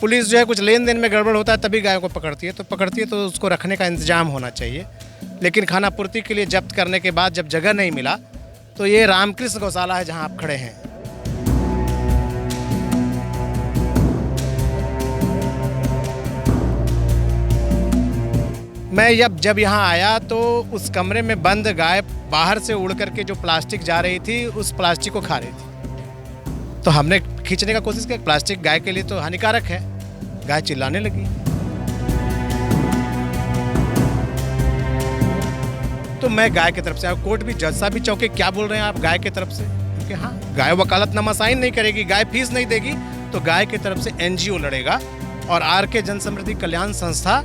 Police जो है कुछ लेन देन में गड़बड़ होता है तभी गायों को पकड़ती है तो उसको रखने का इंतजाम होना चाहिए। लेकिन खानापूर्ति के लिए जब्त करने के बाद जब जगह नहीं मिला तो ये रामकृष्ण गौशाला है जहां आप खड़े हैं। मैं जब यहाँ आया तो उस कमरे में बंद गाय बाहर से उड़ करके जो प्लास्टिक जा रही थी उस प्लास्टिक को खा रही थी। तो हमने खींचने का कोशिश किया, प्लास्टिक गाय के लिए तो हानिकारक है। गाय चिल्लाने लगी। तो मैं गाय की तरफ से आया, कोर्ट भी जज साहब भी चौके, क्या बोल रहे हैं आप गाय की तरफ से? क्योंकि हाँ, गाय वकालतनामा साइन नहीं करेगी, गाय फीस नहीं देगी तो गाय की तरफ से एनजीओ लड़ेगा। और आर.के. जन समृद्धि कल्याण संस्था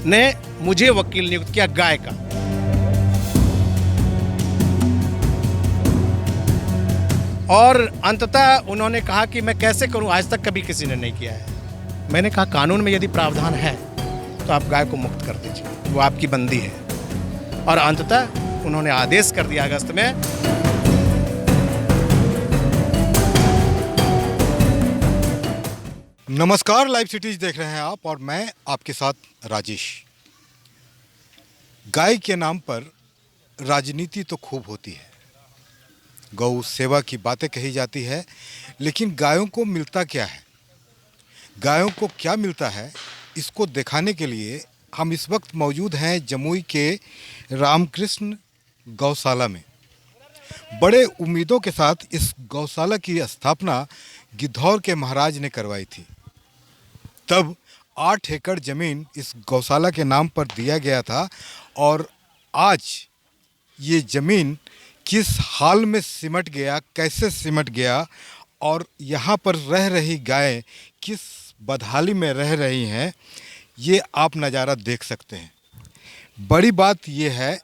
ने मुझे वकील नियुक्त किया गाय का। और अंततः उन्होंने कहा कि मैं कैसे करूं, आज तक कभी किसी ने नहीं किया है। मैंने कहा कानून में यदि प्रावधान है तो आप गाय को मुक्त कर दीजिए, वो आपकी बंदी है। और अंततः उन्होंने आदेश कर दिया अगस्त में। नमस्कार, लाइव सिटीज देख रहे हैं आप और मैं आपके साथ राजेश। गाय के नाम पर राजनीति तो खूब होती है, गौ सेवा की बातें कही जाती है, लेकिन गायों को मिलता क्या है, गायों को क्या मिलता है, इसको दिखाने के लिए हम इस वक्त मौजूद हैं जमुई के रामकृष्ण गौशाला में। बड़े उम्मीदों के साथ इस गौशाला की स्थापना गिद्धौर के महाराज ने करवाई थी। तब 8 एकड़ ज़मीन इस गौशाला के नाम पर दिया गया था और आज ये ज़मीन किस हाल में सिमट गया, कैसे सिमट गया और यहाँ पर रह रही गायें किस बदहाली में रह रही हैं, ये आप नज़ारा देख सकते हैं। बड़ी बात ये है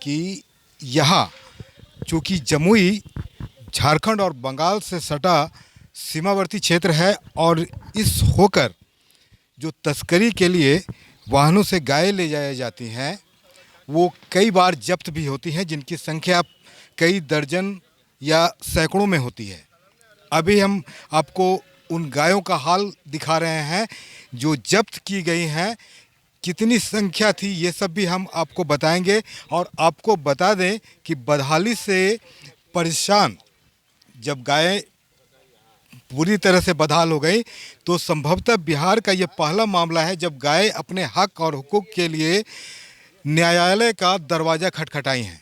कि यहाँ चूँकि जमुई झारखंड और बंगाल से सटा सीमावर्ती क्षेत्र है और इस होकर जो तस्करी के लिए वाहनों से गायें ले जाई जाती हैं वो कई बार जब्त भी होती हैं, जिनकी संख्या कई दर्जन या सैकड़ों में होती है। अभी हम आपको उन गायों का हाल दिखा रहे हैं जो जब्त की गई हैं, कितनी संख्या थी ये सब भी हम आपको बताएंगे। और आपको बता दें कि बदहाली से परेशान जब गायें पूरी तरह से बदहाल हो गई तो संभवतः बिहार का ये पहला मामला है जब गायें अपने हक और हुकूक के लिए न्यायालय का दरवाज़ा खटखटाई हैं।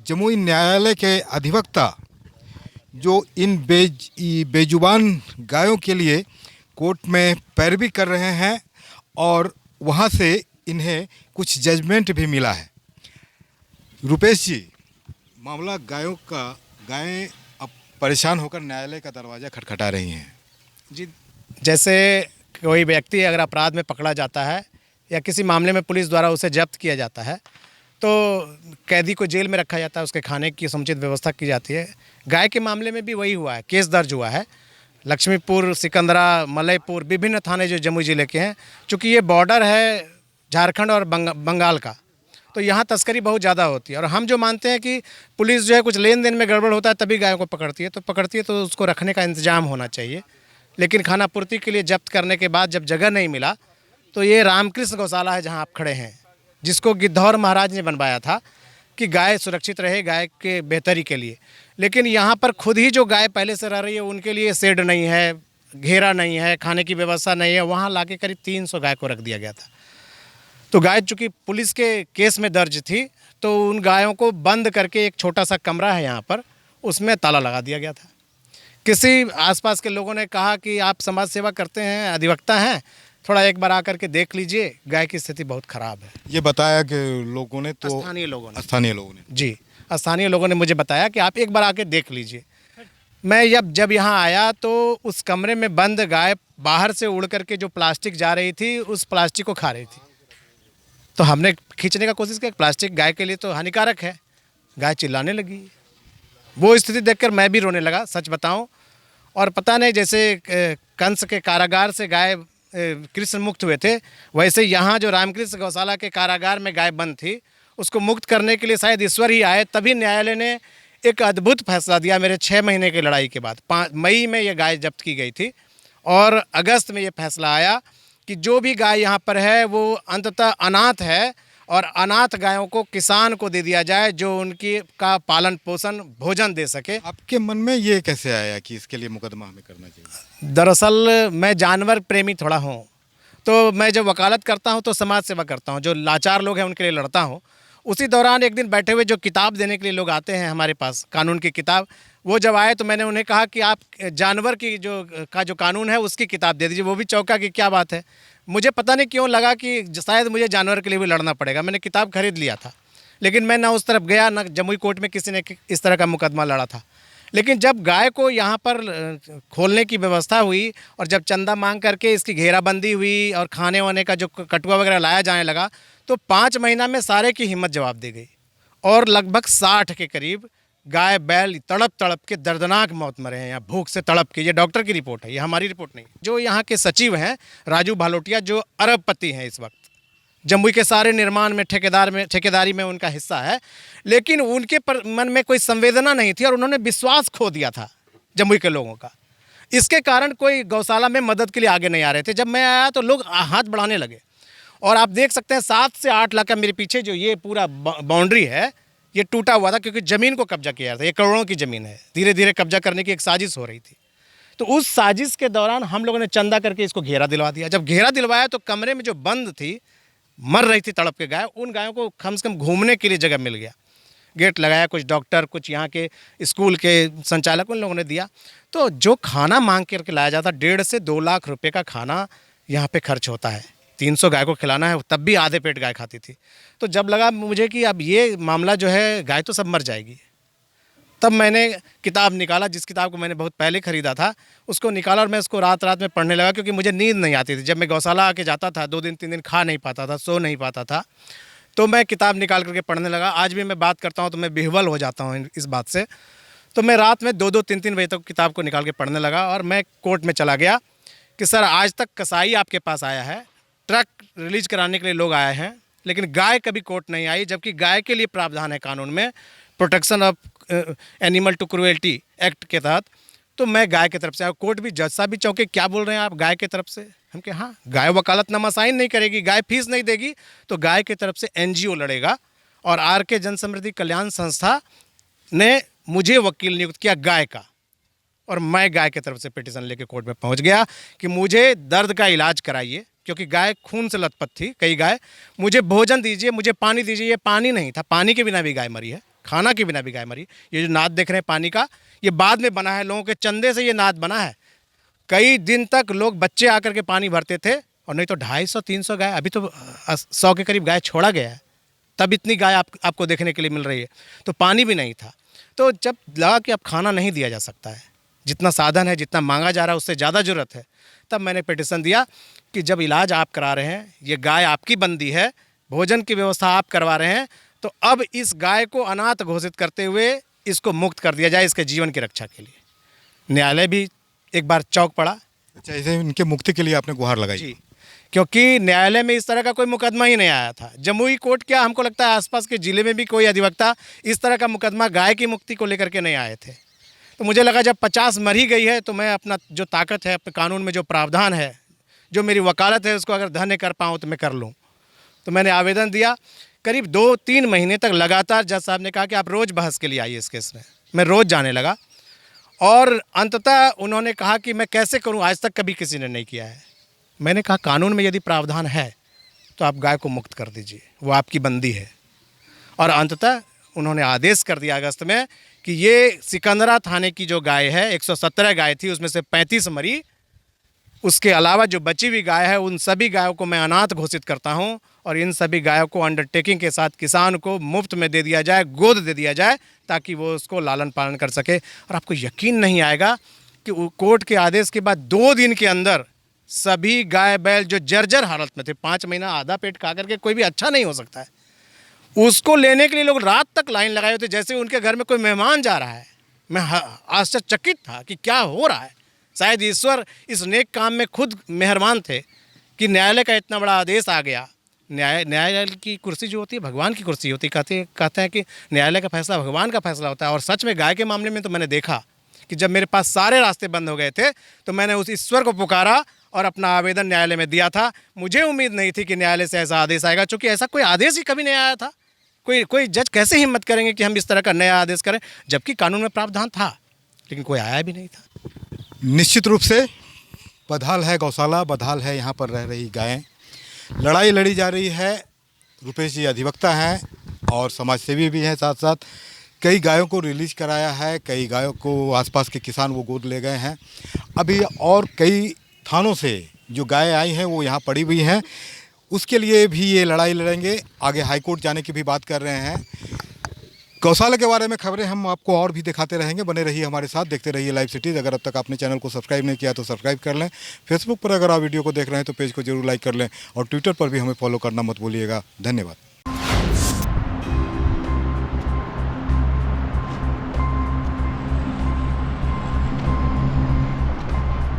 जमुई न्यायालय के अधिवक्ता जो इन बेजुबान गायों के लिए कोर्ट में पैरवी कर रहे हैं और वहाँ से इन्हें कुछ जजमेंट भी मिला है। रुपेश जी, मामला गायों का, गायें अब परेशान होकर न्यायालय का दरवाज़ा खटखटा रही हैं। जी, जैसे कोई व्यक्ति अगर अपराध में पकड़ा जाता है या किसी मामले में पुलिस द्वारा उसे जब्त किया जाता है तो कैदी को जेल में रखा जाता है, उसके खाने की समुचित व्यवस्था की जाती है। गाय के मामले में भी वही हुआ है, केस दर्ज हुआ है। लक्ष्मीपुर, सिकंदरा, मलयपुर, विभिन्न थाने जो जमुई ज़िले के हैं, चूँकि ये बॉर्डर है झारखंड और बंगाल का, तो यहाँ तस्करी बहुत ज़्यादा होती है। और हम जो मानते हैं कि पुलिस जो है कुछ लेन देन में गड़बड़ होता है तभी गायों को पकड़ती है तो उसको रखने का इंतजाम होना चाहिए। लेकिन खानापूर्ति के लिए जब्त करने के बाद जब जगह नहीं मिला तो ये रामकृष्ण गौशाला है जहाँ आप खड़े हैं, जिसको गिद्धौर महाराज ने बनवाया था कि गाय सुरक्षित रहे, गाय के बेहतरी के लिए। लेकिन यहाँ पर खुद ही जो गाय पहले से रह रही है उनके लिए शेड नहीं है, घेरा नहीं है, खाने की व्यवस्था नहीं है। वहाँ लाके करीब 300 गाय को रख दिया गया था। तो गाय चूँकि पुलिस के केस में दर्ज थी तो उन गायों को बंद करके एक छोटा सा कमरा है यहाँ पर, उसमें ताला लगा दिया गया था। किसी आसपास के लोगों ने कहा कि आप समाज सेवा करते हैं, अधिवक्ता हैं, थोड़ा एक बार आकर के देख लीजिए, गाय की स्थिति बहुत ख़राब है। ये बताया कि लोगों ने, तो स्थानीय लोगों ने जी, स्थानीय लोगों ने मुझे बताया कि आप एक बार आके देख लीजिए। मैं जब यहाँ आया तो उस कमरे में बंद गाय बाहर से उड़ करके जो प्लास्टिक जा रही थी उस प्लास्टिक को खा रही थी। तो हमने खींचने का कोशिश किया, प्लास्टिक गाय के लिए तो हानिकारक है। गाय चिल्लाने लगी। वो स्थिति देखकर मैं भी रोने लगा, सच बताऊं। और पता नहीं, जैसे कंस के कारागार से गाय कृष्ण मुक्त हुए थे, वैसे यहाँ जो रामकृष्ण गौशाला के कारागार में गाय बंद थी उसको मुक्त करने के लिए शायद ईश्वर ही आए, तभी न्यायालय ने एक अद्भुत फैसला दिया। मेरे 6 महीने की लड़ाई के बाद 5 मई में ये गाय जब्त की गई थी और अगस्त में ये फैसला आया कि जो भी गाय यहाँ पर है वो अंततः अनाथ है और अनाथ गायों को किसान को दे दिया जाए जो उनकी का पालन पोषण भोजन दे सके। आपके मन में ये कैसे आया कि इसके लिए मुकदमा हमें करना चाहिए? दरअसल मैं जानवर प्रेमी थोड़ा हूँ, तो मैं जब वकालत करता हूँ तो समाज सेवा करता हूँ, जो लाचार लोग हैं उनके लिए लड़ता हूँ। उसी दौरान एक दिन बैठे हुए जो किताब देने के लिए लोग आते हैं हमारे पास, कानून की किताब, वो जब आए तो मैंने उन्हें कहा कि आप जानवर की जो कानून है उसकी किताब दे दीजिए। वो भी चौंका कि क्या बात है। मुझे पता नहीं क्यों लगा कि शायद मुझे जानवर के लिए भी लड़ना पड़ेगा। मैंने किताब खरीद लिया था, लेकिन मैं ना उस तरफ गया, ना जमुई कोर्ट में किसी ने इस तरह का मुकदमा लड़ा था। लेकिन जब गाय को यहाँ पर खोलने की व्यवस्था हुई और जब चंदा मांग करके इसकी घेराबंदी हुई और खाने वाने का जो कटुआ वगैरह लाया जाने लगा, तो 5 महीना में सारे की हिम्मत जवाब दी गई और लगभग 60 के करीब गाय बैल तड़प तड़प के दर्दनाक मौत मरे हैं, यहाँ भूख से तड़प के। ये डॉक्टर की रिपोर्ट है, ये हमारी रिपोर्ट नहीं। जो यहाँ के सचिव हैं राजू भालोटिया, जो अरबपति हैं इस वक्त, जमुई के सारे निर्माण में ठेकेदारी में उनका हिस्सा है, लेकिन उनके मन में कोई संवेदना नहीं थी और उन्होंने विश्वास खो दिया था जमुई के लोगों का। इसके कारण कोई गौशाला में मदद के लिए आगे नहीं आ रहे थे। जब मैं आया तो लोग हाथ बढ़ाने लगे और आप देख सकते हैं 7 से 8 लाख का मेरे पीछे जो ये पूरा बाउंड्री है ये टूटा हुआ था, क्योंकि ज़मीन को कब्जा किया था। ये करोड़ों की ज़मीन है, धीरे धीरे कब्जा करने की एक साजिश हो रही थी। तो उस साजिश के दौरान हम लोगों ने चंदा करके इसको घेरा दिलवा दिया। जब घेरा दिलवाया तो कमरे में जो बंद थी, मर रही थी तड़प के गाय, उन गायों को कम से कम घूमने के लिए जगह मिल गया। गेट लगाया, कुछ डॉक्टर, कुछ यहाँ के स्कूल के संचालक, उन लोगों ने दिया। तो जो खाना मांग करके लाया जाता, 1.5 से 2 लाख रुपए का खाना यहाँ पे खर्च होता है। 300 गाय को खिलाना है, तब भी आधे पेट गाय खाती थी। तो जब लगा मुझे कि अब ये मामला जो है, गाय तो सब मर जाएगी, तब मैंने किताब निकाला। जिस किताब को मैंने बहुत पहले ख़रीदा था उसको निकाला और मैं उसको रात रात में पढ़ने लगा, क्योंकि मुझे नींद नहीं आती थी। जब मैं गौशाला आके जाता था 2 दिन 3 दिन खा नहीं पाता था, सो नहीं पाता था, तो मैं किताब निकाल करके पढ़ने लगा। आज भी मैं बात करता हूँ तो मैं बेहवल हो जाता हूँ इस बात से। तो मैं रात में 2-2 3-3 बजे तक किताब को निकाल के पढ़ने लगा और मैं कोर्ट में चला गया कि सर आज तक कसाई आपके पास आया है, ट्रक रिलीज कराने के लिए लोग आए हैं, लेकिन गाय कभी कोर्ट नहीं आई, जबकि गाय के लिए प्रावधान है कानून में, protection of animal to cruelty act के तहत। तो मैं गाय की तरफ से आया। कोर्ट भी, जज साहब भी चौंके, क्या बोल रहे हैं आप, गाय की तरफ से? हम कहे हाँ, गाय वकालतनामा साइन नहीं करेगी, गाय फीस नहीं देगी, तो गाय की तरफ से एनजीओ लड़ेगा। और आर.के. जन समृद्धि कल्याण संस्था ने मुझे वकील नियुक्त किया गाय का, और मैं गाय की तरफ से पिटीशन लेके कोर्ट में पहुंच गया कि मुझे दर्द का इलाज कराइए, क्योंकि गाय खून से लथपथ थी, कई गाय। मुझे भोजन दीजिए, मुझे पानी दीजिए। ये पानी नहीं था, पानी के बिना भी गाय मरी है, खाना के बिना भी गाय मरी। ये जो नाद देख रहे हैं पानी का, ये बाद में बना है, लोगों के चंदे से ये नाद बना है। कई दिन तक लोग बच्चे आकर के पानी भरते थे, और नहीं तो 250-300 गाय, अभी तो 100 के करीब गाय छोड़ा गया है, तब इतनी गाय आपको देखने के लिए मिल रही है। तो पानी भी नहीं था। तो जब लगा कि अब खाना नहीं दिया जा सकता है, जितना साधन है, जितना मांगा जा रहा है उससे ज़्यादा ज़रूरत है, तब मैंने पिटीशन दिया कि जब इलाज आप करा रहे हैं, ये गाय आपकी बंदी है, भोजन की व्यवस्था आप करवा रहे हैं, तो अब इस गाय को अनाथ घोषित करते हुए इसको मुक्त कर दिया जाए, इसके जीवन की रक्षा के लिए। न्यायालय भी एक बार चौंक पड़ा। अच्छा, इसे इनके मुक्ति के लिए आपने गुहार लगाई? जी, क्योंकि न्यायालय में इस तरह का कोई मुकदमा ही नहीं आया था। जमुई कोर्ट क्या, हमको लगता है आसपास के ज़िले में भी कोई अधिवक्ता इस तरह का मुकदमा गाय की मुक्ति को लेकर के नहीं आए थे। तो मुझे लगा जब 50 मर ही गई है, तो मैं अपना जो ताकत है, अपने कानून में जो प्रावधान है, जो मेरी वकालत है, उसको अगर धन्य कर पाऊँ तो मैं कर लूँ। तो मैंने आवेदन दिया। करीब 2-3 महीने तक लगातार जज साहब ने कहा कि आप रोज़ बहस के लिए आइए इस केस में। मैं रोज़ जाने लगा और अंततः उन्होंने कहा कि मैं कैसे करूं, आज तक कभी किसी ने नहीं किया है। मैंने कहा कानून में यदि प्रावधान है तो आप गाय को मुक्त कर दीजिए, वो आपकी बंदी है। और अंततः उन्होंने आदेश कर दिया अगस्त में कि ये सिकंदरा थाने की जो गाय है, 117 गाय थी, उसमें से 35 मरी। उसके अलावा जो बची हुई गाय है, उन सभी गायों को मैं अनाथ घोषित करता हूं, और इन सभी गायों को अंडरटेकिंग के साथ किसान को मुफ्त में दे दिया जाए, गोद दे दिया जाए, ताकि वो उसको लालन पालन कर सके। और आपको यकीन नहीं आएगा कि कोर्ट के आदेश के बाद 2 दिन के अंदर सभी गाय बैल जो जर्जर हालत में थे, 5 महीना आधा पेट खा करके कोई भी अच्छा नहीं हो सकता है, उसको लेने के लिए लोग रात तक लाइन लगाए हुए थे, जैसे उनके घर में कोई मेहमान जा रहा है। मैं आश्चर्यचकित था कि क्या हो रहा है। शायद ईश्वर इस नेक काम में खुद मेहरबान थे कि न्यायालय का इतना बड़ा आदेश आ गया। न्यायालय की कुर्सी जो होती है कहते कुर्सी होती है, कहते हैं कि न्यायालय का फैसला भगवान का फैसला होता है। और सच में गाय के मामले में तो मैंने देखा कि कि जब मेरे पास सारे रास्ते बंद हो गए थे तो मैंने उस ईश्वर को पुकारा और अपना आवेदन न्यायालय में दिया था। मुझे उम्मीद नहीं थी कि न्यायालय से ऐसा आदेश आएगा, क्योंकि ऐसा कोई आदेश ही कभी नहीं आया था। कोई जज कैसे हिम्मत करेंगे कि हम इस तरह का नया आदेश करें, जबकि कानून में प्रावधान था, लेकिन कोई आया भी नहीं था। निश्चित रूप से बदहाल है गौशाला, बदहाल है यहाँ पर रह रही गायें। लड़ाई लड़ी जा रही है। रुपेश जी अधिवक्ता हैं और समाजसेवी भी हैं, साथ साथ कई गायों को रिलीज कराया है, कई गायों को आसपास के किसान वो गोद ले गए हैं। अभी और कई थानों से जो गायें आई हैं वो यहाँ पड़ी हुई हैं, उसके लिए भी ये लड़ाई लड़ेंगे। आगे हाईकोर्ट जाने की भी बात कर रहे हैं। गौशाला के बारे में खबरें हम आपको और भी दिखाते रहेंगे। बने रहिए हमारे साथ, देखते रहिए लाइव सिटीज़। अगर अब तक आपने चैनल को सब्सक्राइब नहीं किया तो सब्सक्राइब कर लें। फेसबुक पर अगर आप वीडियो को देख रहे हैं तो पेज को जरूर लाइक कर लें और ट्विटर पर भी हमें फॉलो करना मत भूलिएगा। धन्यवाद।